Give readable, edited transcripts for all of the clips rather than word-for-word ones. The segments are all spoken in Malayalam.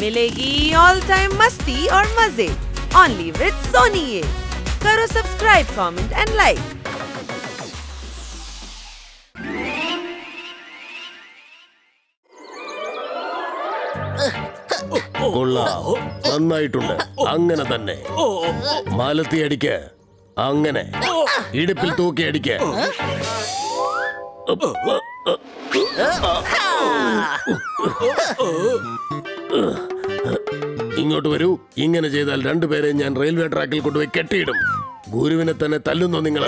मिलेगी ऑल टाइम मस्ती और मजे ओनली विद सोनी ये। करो सब्सक्राइब, कमेंट एंड लाइक। നന്നായിട്ടുണ്ട്. അങ്ങനെ തന്നെ മാലത്തി അടിക്ക, അങ്ങനെ ഇടുപ്പിൽ തൂക്കി അടിക്ക. ഇങ്ങോട്ട് വരൂ. ഇങ്ങനെ ചെയ്താൽ രണ്ടുപേരെ ഞാൻ റെയിൽവേ ട്രാക്കിൽ കൊണ്ടുപോയി കെട്ടിയിടും. ഗുരുവിനെ തന്നെ തല്ലുന്നു നിങ്ങൾ.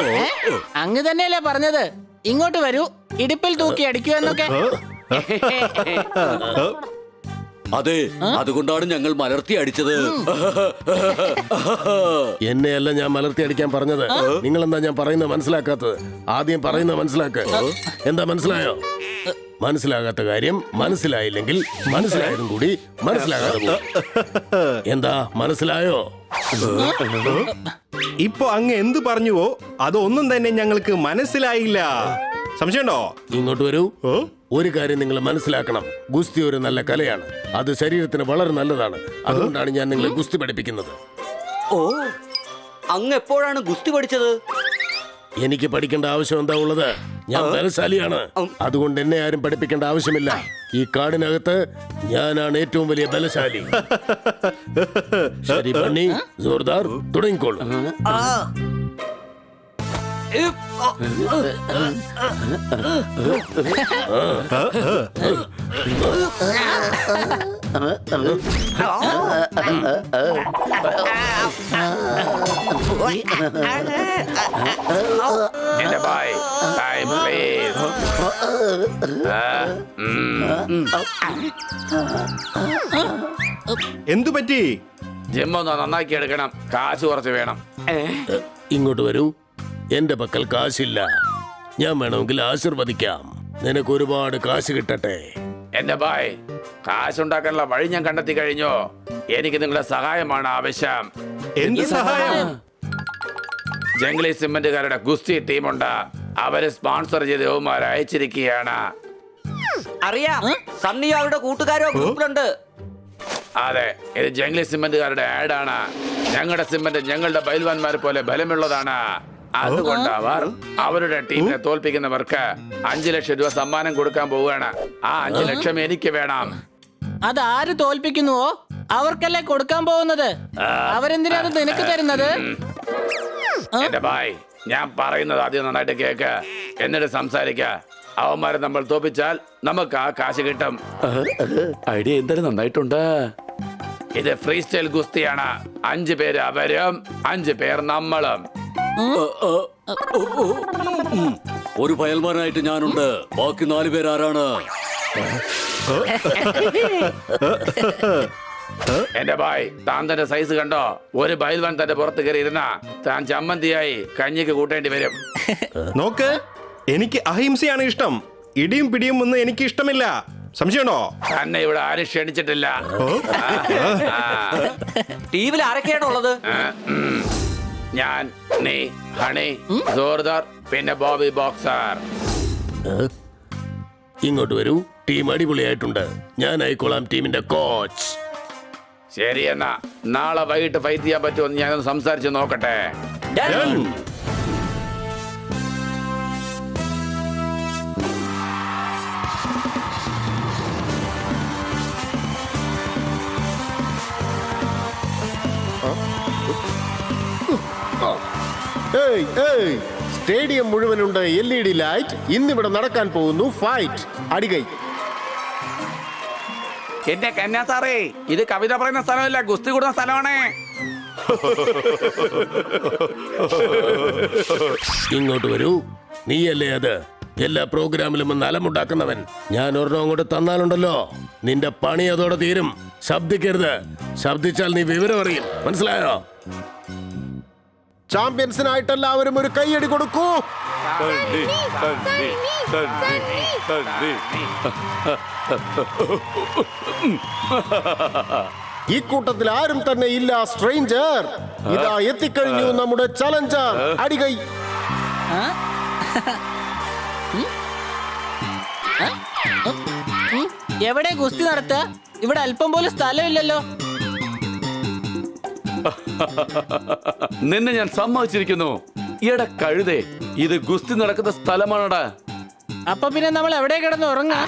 അങ്ങ് തന്നെയല്ലേ പറഞ്ഞത് ഇങ്ങോട്ട് വരൂ, ഇടുപ്പിൽ തൂക്കി അടിക്കൂ എന്നൊക്കെ. അതെ, അതുകൊണ്ടാണ് ഞങ്ങൾ മലർത്തി അടിച്ചത്. എന്നെയല്ല ഞാൻ മലർത്തി അടിക്കാൻ പറഞ്ഞത്. നിങ്ങൾ എന്താ ഞാൻ പറയുന്നത് മനസ്സിലാക്കാത്തത്? ആദ്യം പറയുന്നത് മനസ്സിലാക്ക. എന്താ മനസ്സിലായോ? മനസ്സിലാകാത്ത കാര്യം മനസ്സിലായില്ലെങ്കിൽ മനസ്സിലായതും കൂടി മനസ്സിലാകാതെ പോകും. എന്താ മനസ്സിലായോ? ഇപ്പൊ അങ്ങ് എന്ത് പറഞ്ഞുവോ അതൊന്നും തന്നെ ഞങ്ങൾക്ക് മനസ്സിലായില്ല. സംശയമുണ്ടോ? ഇങ്ങോട്ട് വരൂ. ഒരു കാര്യം നിങ്ങൾ മനസ്സിലാക്കണം. ഗുസ്തി ഒരു നല്ല കലയാണ്. അത് ശരീരത്തിന് വളരെ നല്ലതാണ്. അതുകൊണ്ടാണ് ഞാൻ നിങ്ങളെ ഗുസ്തി പഠിപ്പിക്കുന്നത്. ഓ, അങ്ങ് എപ്പോഴാണ് ഗുസ്തി പഠിച്ചത്? എനിക്ക് പഠിക്കേണ്ട ആവശ്യം എന്താ ഉള്ളത്? ഞാൻ ബലശാലിയാണ്. അതുകൊണ്ട് എന്നെ ആരും പഠിപ്പിക്കേണ്ട ആവശ്യമില്ല. ഈ കാടിനകത്ത് ഞാനാണ് ഏറ്റവും വലിയ ബലശാലി. ശരി ബണ്ണി, ജോർദാർ, തുടങ്ങിക്കോളൂ. എന്തു പറ്റി? ജിമ്മൊന്ന് നന്നാക്കി എടുക്കണം. കാശ് കുറച്ച് വേണം. ഇങ്ങോട്ട് വരൂ. എന്റെ പക്കൽ കാശില്ല. ഞാൻ വേണമെങ്കിൽ ആശീർവദിക്കാം. നിനക്ക് ഒരുപാട് കാശ് കിട്ടട്ടെ. എന്റെ ബായ്, കാശുണ്ടാക്കാനുള്ള വഴി ഞാൻ കണ്ടെത്തി കഴിഞ്ഞു. എനിക്ക് നിങ്ങളുടെ സഹായമാണ് ആവശ്യം. എന്ത് സഹായം? ജംഗ്ലി സിമന്റുകാരുടെ ഗുസ്തി ടീമുണ്ട്. അവര് സ്പോൺസർ ചെയ്ത് യുവമാരെ അയച്ചിരിക്കുകയാണ്. അറിയാം, സണ്ണി അവരുടെ കൂട്ടുകാരോ ഗ്രൂപ്പിലുണ്ട്. അതെ, ഇത് ജംഗ്ലി സിമന്റുകാരുടെ ആഡാണ്. ഞങ്ങളുടെ സിമന്റ് ഞങ്ങളുടെ ബൈൽവാന്മാരെ പോലെ ബലമുള്ളതാണ്. അതുകൊണ്ട് അവർ അവരുടെ ടീമിനെ തോൽപ്പിക്കുന്നവർക്ക് 5 ലക്ഷം രൂപ സമ്മാനം കൊടുക്കാൻ പോവുകയാണ്. ആ 5 ലക്ഷം എനിക്ക് വേണം. അതാര് തോൽപ്പിക്കുന്നുവോ അവർക്കല്ലേ കൊടുക്കാൻ പോകുന്നത്. അവരെന്തിനാണ് നിനക്ക് തരുന്നത്? എന്റെ ബായ്, ഞാൻ പറയുന്നത് ആദ്യം നന്നായിട്ട് കേക്ക്, എന്നിട്ട് സംസാരിക്ക. അവന്മാരെ നമ്മൾ തോൽപ്പിച്ചാൽ നമുക്ക് ആ കാശ് കിട്ടും. ഐഡിയ എന്തായാലും നന്നായിട്ടുണ്ട്. ഇത് ഫ്രീ സ്റ്റൈൽ ഗുസ്തിയാണ്. 5 പേര് അവരും 5 പേർ നമ്മളും. ഒരു പയൽമാനായിട്ട് ഞാനുണ്ട്. ബാക്കി 4 പേരാരാണ്? എന്റെ ബായ്, താൻ തന്റെ സൈസ് കണ്ടോ? ഒരു ബൈൽവാൻ തന്റെ പുറത്ത് കയറി ഇരുന്ന താൻ ചമ്മന്തിയായി കഞ്ഞിക്ക് കൂട്ടേണ്ടി വരും. നോക്ക്, എനിക്ക് അഹിംസയാണ് ഇഷ്ടം. ഇടിയും പിടിയും ഒന്നും എനിക്ക് ഇഷ്ടമില്ല. സംശയമുണ്ടോ? തന്നെ ഇവിടെ ആരും ക്ഷണിച്ചിട്ടില്ല. ടീമിൽ ആരൊക്കെയാണ് ഉള്ളത്? ഞാൻ, നീ, ഹണി, ജോർദാർ, പിന്നെ ബോബി ബോക്സർ. ഇങ്ങോട്ട് വരൂ. ടീം അടിപൊളിയായിട്ടുണ്ട്. ഞാൻ ആയിക്കോളാം ടീമിന്റെ കോച്ച്. ശരി, എന്നാ നാളെ വൈകിട്ട് ഫൈറ്റ് ചെയ്യാൻ പറ്റുമെന്ന് ഞാനൊന്ന് സംസാരിച്ച് നോക്കട്ടെ. സ്റ്റേഡിയം മുഴുവനുണ്ട് LED ലൈറ്റ്. ഇന്നിവിടെ നടക്കാൻ പോകുന്നു ഫൈറ്റ്. അടികൈ. എന്റെ കന്യാ സാറേ, ഇത് കവിത പറയുന്ന സ്ഥലമല്ല, ഗുസ്തി കൂടുന്ന സ്ഥലമാണ്. ഇങ്ങോട്ട് വരൂ. നീയല്ലേ അത് എല്ലാ പ്രോഗ്രാമിലും നലമുണ്ടാക്കുന്നവൻ? ഞാൻ ഒരെണ്ണം അങ്ങോട്ട് തന്നാലുണ്ടല്ലോ, നിന്റെ പണി അതോടെ തീരും. ശബ്ദിക്കരുത്. ശബ്ദിച്ചാൽ നീ വിവരം അറിയും. മനസ്സിലായോ? ചാമ്പ്യൻസിനായിട്ട് എല്ലാവരും ഒരു കൈയടി കൊടുക്കൂ. ഈ കൂട്ടത്തിൽ ആരും തന്നെ ഇല്ല സ്ട്രേഞ്ചർ. ഇതാ എത്തിക്കഴിഞ്ഞു നമ്മുടെ ചലഞ്ചർ. അടികൈ. എവിടെ ഗുസ്തി നടത്തുക? ഇവിടെ അല്പം പോലും സ്ഥലമില്ലല്ലോ. നിന്നെ ഞാൻ സമ്മതിച്ചിരിക്കുന്നു. എടാ കഴുതേ, ഇത് ഗുസ്തി നടക്കുന്ന സ്ഥലമാണടാ. അപ്പൊ പിന്നെ നമ്മൾ എവിടെ കിടന്ന് ഉറങ്ങാം?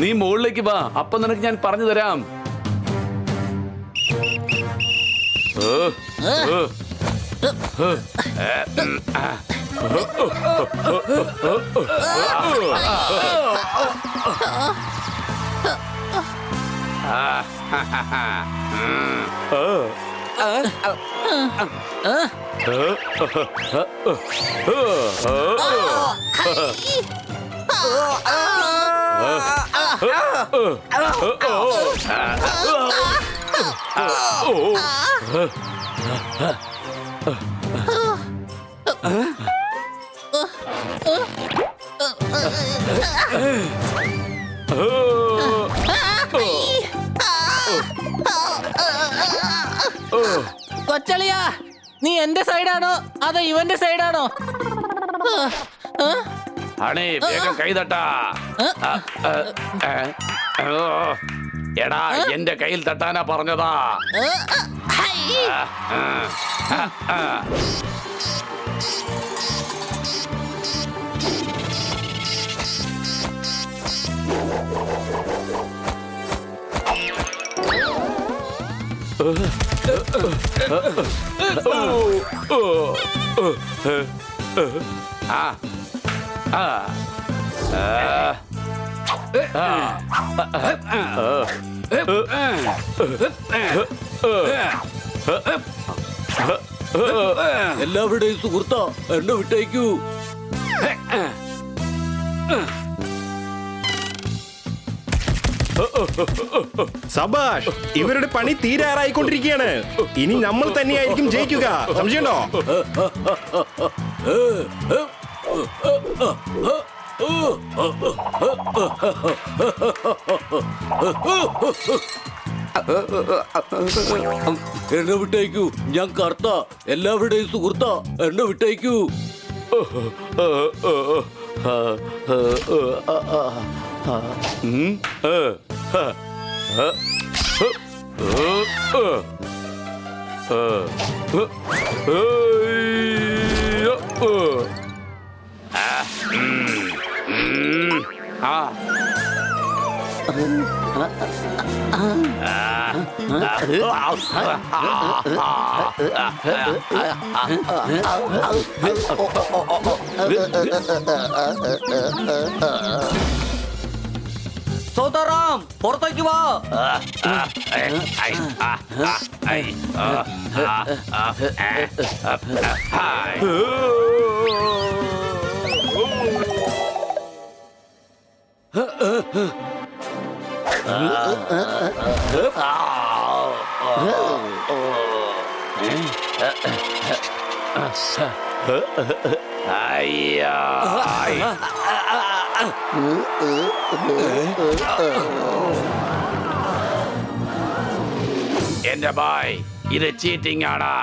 നീ മുകളിലേക്ക് വാ, അപ്പൊ നിനക്ക് ഞാൻ പറഞ്ഞു തരാം. കൊച്ചളിയാ, നീ എന്റെ സൈഡാണോ അതോ ഇവന്റെ സൈഡാണോ? ഹണി, വേഗം കൈതട്ടാ. എടാ, എന്റെ കയ്യിൽ തട്ടാനാ പറഞ്ഞതാ. എല്ലാവരുടെയും സുഹൃത്താ, എന്നെ വിട്ടേക്കൂ. സബാഷ്, ഇവരുടെ പണി തീരാറായിക്കൊണ്ടിരിക്കുകയാണ്. ഇനി നമ്മൾ തന്നെയായിരിക്കും ജയിക്കുക, സംശയമുണ്ടോ? എന്നെ വിട്ടേക്കൂ, ഞാൻ കർത്ത, എല്ലാവരുടെയും സുഹൃത്താ, എന്നെ വിട്ടേക്കൂ. സോതാറാം, പുറത്തേക്ക് വാ. എന്റെ ബായ്, ഇത് ചീറ്റിംഗ് ആണ്.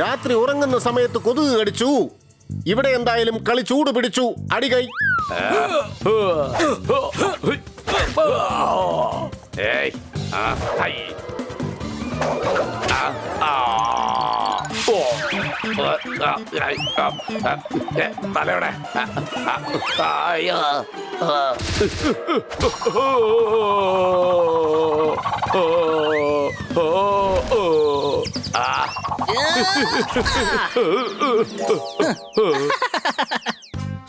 രാത്രി ഉറങ്ങുന്ന സമയത്ത് കൊതുക് കടിച്ചു. ഇവിടെ എന്തായാലും കളി ചൂട് പിടിച്ചു. അടികൈ. തലയുടെ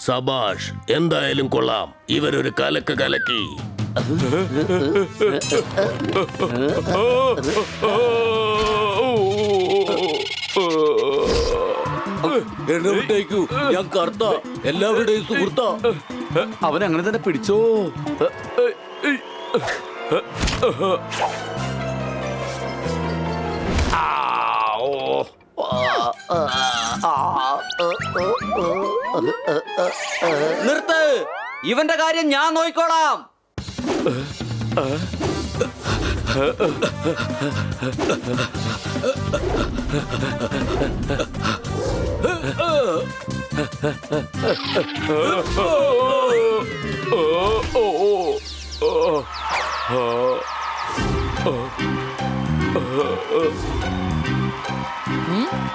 സബാഷ്, എന്തായാലും കൊള്ളാം. ഇവരൊരു കലക്ക് കലക്കി. എന്നെ വിട്ടേക്കൂ, ഞാൻ കർത്ത, എല്ലാവരുടെയും സുഹൃത്താ. അവൻ അങ്ങനെ തന്നെ പിടിച്ചോ. നിർത്ത്, ഇവന്റെ കാര്യം ഞാൻ നോക്കിക്കോളാം.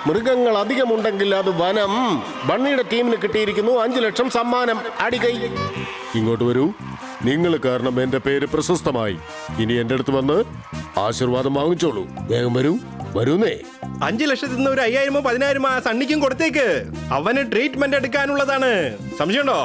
മൃഗങ്ങൾ അധികമുണ്ടെങ്കിൽ അത് വനം. ബണ്ണിയുടെ ടീമിന് കിട്ടിയിരിക്കുന്നു 5 ലക്ഷം സമ്മാനം. അടികൈ ഇങ്ങോട്ട് വരൂ. നിങ്ങൾ കാരണം എന്റെ പേര് പ്രശസ്തമായി. ഇനി എന്റെ അടുത്ത് വന്ന് ആശീർവാദം വാങ്ങിച്ചോളൂ. വേഗം വരൂ, വരൂന്നേ. 5 ലക്ഷത്തിൽ നിന്ന് ഒരു 5000 10,000 ആ സണ്ണിക്കും കൊടുത്തേക്ക്. അവന് ട്രീറ്റ്മെന്റ് എടുക്കാനുള്ളതാണ്. സംശയമുണ്ടോ?